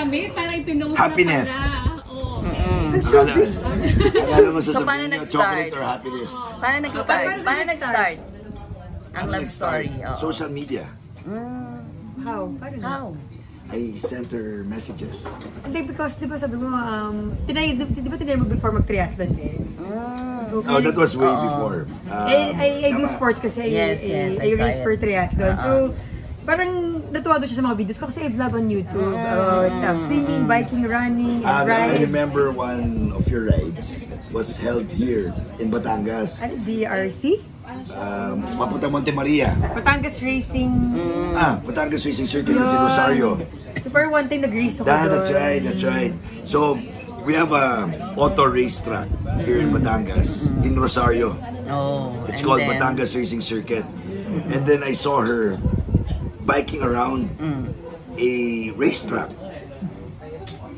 damit, parang pinost happiness. na pala. Oo. Akala mo So, paano sasabihin niyo, nag-start? chocolate or happiness? Paano nag-start? Paano nag-start? Ang love story. Social media. How? Paano? How? I sent her messages. Hindi, because, di ba sabi mo, di ba tinay mo before mag-triathlon din? So, Oh, that was way before. I do sports kasi Yes, I race for triathlon. So, parang natuwa doon siya sa mga videos ko kasi I vlog on YouTube about swimming, biking, running, and I rides. remember one of your rides was held here in Batangas. Ano, BRC? Papunta Monte Maria. Batangas Racing. Batangas Racing Circuit in Rosario. So, parang one time nag-race ako doon. That's right. So, we have a auto racetrack here in Batangas, in Rosario. Oh, It's and called then, Batangas Racing Circuit. And then I saw her biking around a racetrack.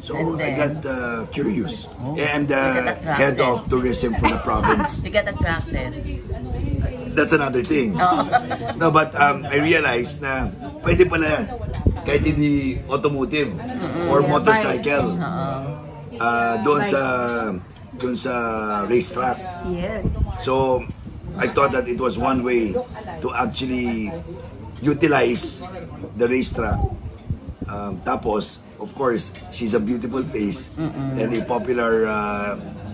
So And I then- got curious. I'm You the got head attracted. of tourism for the province. You get attracted. That's another thing. No, but I realized na pwede pala kahit hindi automotive or motorcycle doon sa racetrack. Yes. So I thought that it was one way to actually utilize the racetrack. Tapos, of course, she's a beautiful face and a popular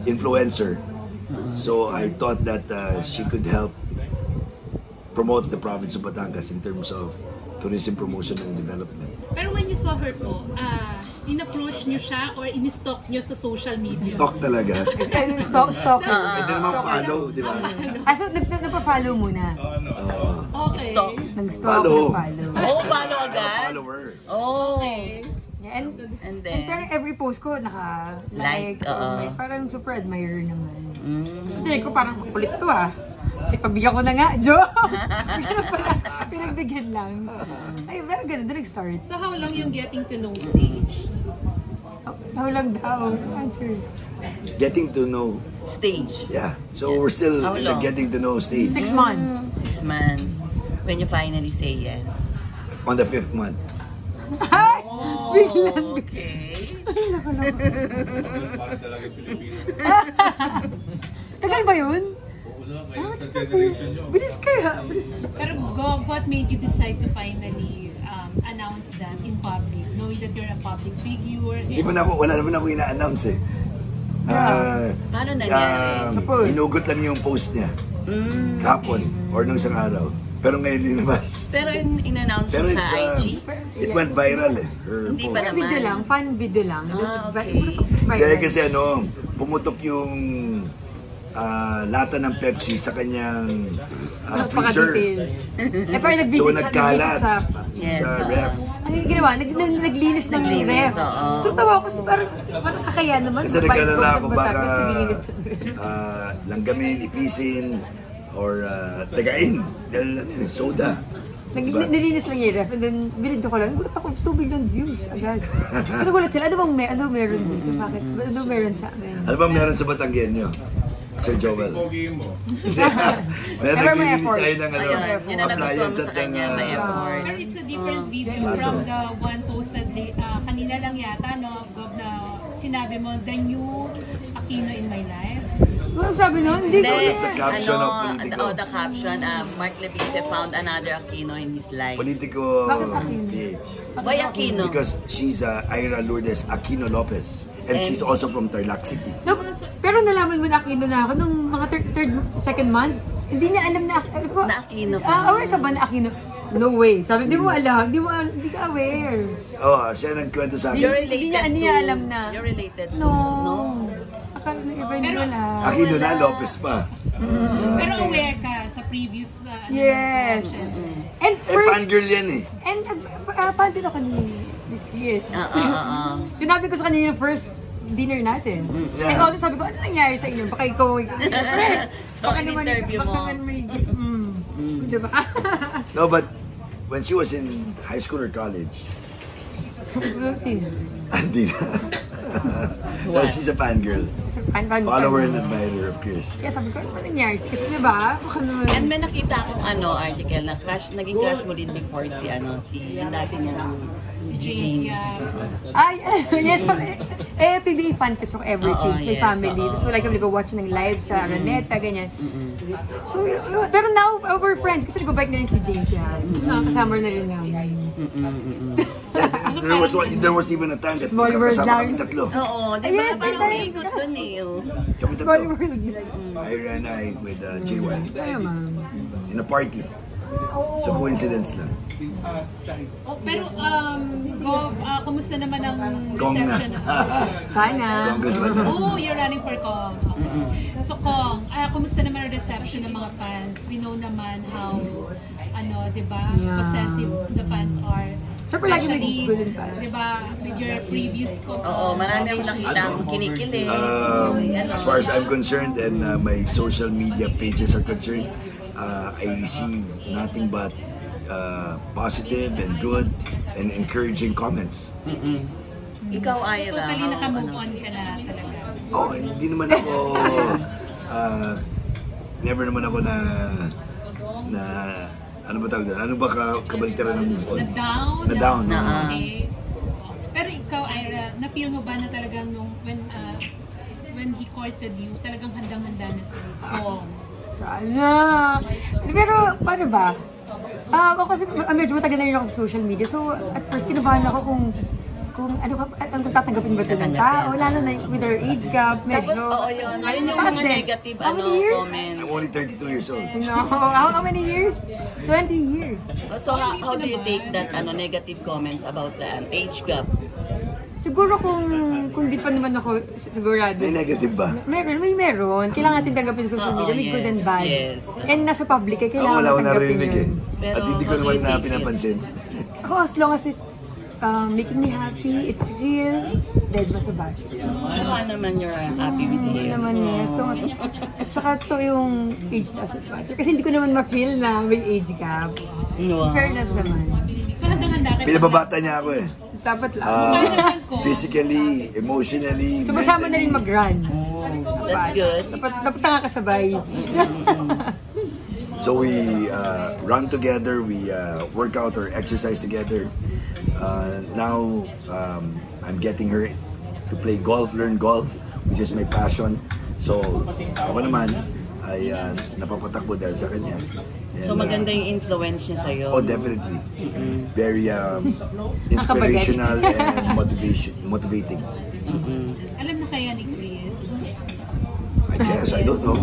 influencer. So I thought that she could help promote the province of Batangas in terms of tourism promotion and development. Pero when you saw her po, in-approach niyo siya or in-stalk niyo sa social media? Stock talaga. Stalk. Pwede naman follow, di ba? So, nagpa-follow muna. Okay. Stalk. Nag-stalk, Follow. nag-follow. Oh, follow agad? Follower. Oh. Okay. And And parang then, every post ko naka-like. Like, oo. Parang super admire naman. So, tinay ko parang kulit to Kasi pabigyan ko na nga, joke! Pinagbigyan lang. Ay, very good. Doon nag-start. So how long yung getting to know stage? How lang daw? Answer. Getting to know. stage. Yeah. So we're still How in the long? getting to know stage. 6 months. 6 months. When you finally say yes. On the 5th month. Ay! Biglang. Okay. Tagal ba yun? Bilis kaya. Pero Gov, what made you decide to finally announce that in public, knowing that you're a public figure? Wala naman ako ina-announce eh. Paano nangyari? Inugot lang yung post niya. Kahapon or nung isang araw. Pero ngayon linabas. Pero in-announce mo Pero sa IG? it went viral eh. Her Hindi post. pa naman. Video lang. Fun video lang. Okay. Dahil kasi pumutok yung lata ng Pepsi sa kanyang freezer. Eh, parang nag-visit So nagkalat sa Yes, sa ref. Ang ginawa, naglinis ng Naglinis, ref. oo. So tawa ko kasi parang kakaya naman. Kasi nagkalala ako baka naglinis ng ref. langgamin, ipisin, or dagain. Dahil soda. Nilinis lang yung ref and then binidyo ko lang. Gulat ako, 2 billion views agad. Pero gulat sila, ano meron dito? Bakit? Ano meron sa amin? Ano bang meron sa Batanggenyo? Sir Joel. Never may Naglilinis effort. tayo ng Ayun, yun ang nagustuhan mo sa at kanya, ng, may effort. Pero it's a different video from the one posted kanina lang yata, no, Gov, na sinabi mo, the new Aquino in my life. Ano sabi nun? Hindi ko Then, That's the caption of Politico. the caption, Mark Levice found another Aquino in his life. Politico Bakit Aquino? PH. Why Aquino? Because she's Ira Lourdes Aquino Lopez. And she's also from Tarlac City. No, pero nalaman mo na Aquino na ako nung mga second month. Hindi niya alam na Aquino. Na Aquino ka. Aware ka ba na Aquino? No way. Sabi, di mo alam. Di ka aware. Siya nagkwento sa You're akin. related Hindi niya alam na. You're related to... No. Akala ng iba hindi Pero- wala. Aquino na, Lopez pa. Pero aware ka sa previous... Yes. And first, Fangirl yan eh. and fan din ako ni Miss Chris. Sinabi ko sa kanya yung first dinner natin. Yeah. And also sabi ko, ano nangyari sa inyo? Baka ikaw, So, in-interview mo. Baka naman may, diba? No, but when she was in high school or college, hindi na. She's a fangirl. Kasi fan. Follower and admirer of Chris. Kaya sabi ko, ano ba nangyari? Kasi diba, baka naman. And may nakita akong article na naging crush mo din before si dati niyang James, yeah. Ay, yes, PBA fan kasi ako ever since my yes, family. Tapos like kami go-watch ng live sa Araneta, ganyan. So, pero now, we're friends kasi nag-bike na rin si James yan. So, nakakasama na rin namin. There was even a time that Small world kasama lang. kami tatlo. Oo, di ba? Yes, Parang tayo. may ikot dun eh. Kami Small tatlo. world. Ira and I with JY Kaya ma'am. in a party. So coincidence lang. Oh, pero, kumusta naman ang Kong na. reception? Sana. Congressman na. Oh, you're running for Kong. Okay. So Kong, kumusta naman ang reception ng mga fans? We know naman how, di ba, Yeah. possessive the fans are. Siyempre, lagi may Especially, good and bad. di ba, with your previous ko. Oo, marami akong nakita akong kinikilig. As far as I'm concerned and my social media pages are concerned, I receive nothing but positive and good and encouraging comments. Ikaw, So, Ira. totally naka-move on ka na talaga. Oh, hindi naman ako never naman ako na ano ba tawag doon? Ano ba kabaliktaran ng move on? Na-down? Na-down, no. Okay. Pero ikaw, Ira, na-feel mo ba na talagang when he courted you, talagang handang-handa na si Kong? Sana. Pero, paano ba? Ako kasi medyo matagal na rin ako sa social media. So, at first, kinabahan ako kung tatanggapin ba ito ng tao. Lalo na with our age gap, medyo. Tapos, yun. Ayun yung taas mga din. negative How many years? comments. I'm only 32 years old. No, how many years? 20 years. So, how do you take that negative comments about the age gap? Siguro kung di pa naman ako sigurado. May negative ba? Meron. Kailangan natin tanggapin sa social media. May good and bad. Yes. And nasa public, kailangan Wala ko tanggapin narinig yun. Pero, At hindi ko how do naman you na take it? pinapansin. Ako, as long as it's making me happy, it's real, dead ba sa bash? Mukha naman you're happy with Hindi him. naman eh. So, at saka to yung age doesn't matter. Kasi hindi ko naman ma-feel na may age gap. Wow. Fairness naman. So, handang-handa ka. Pinababata niya ako eh. Dapat lang. Physically, emotionally, Sumasama na rin mag-run. Oh, that's good. Dapat nakakasabay. So we run together, we work out or exercise together. Now I'm getting her to play golf, learn golf, which is my passion. So ako naman ay napapatakbo dahil sa kanya. And, So maganda yung influence niya sa'yo. Oh, definitely. Very inspirational and motivating. Alam na kaya ni Chris? I guess, I don't know.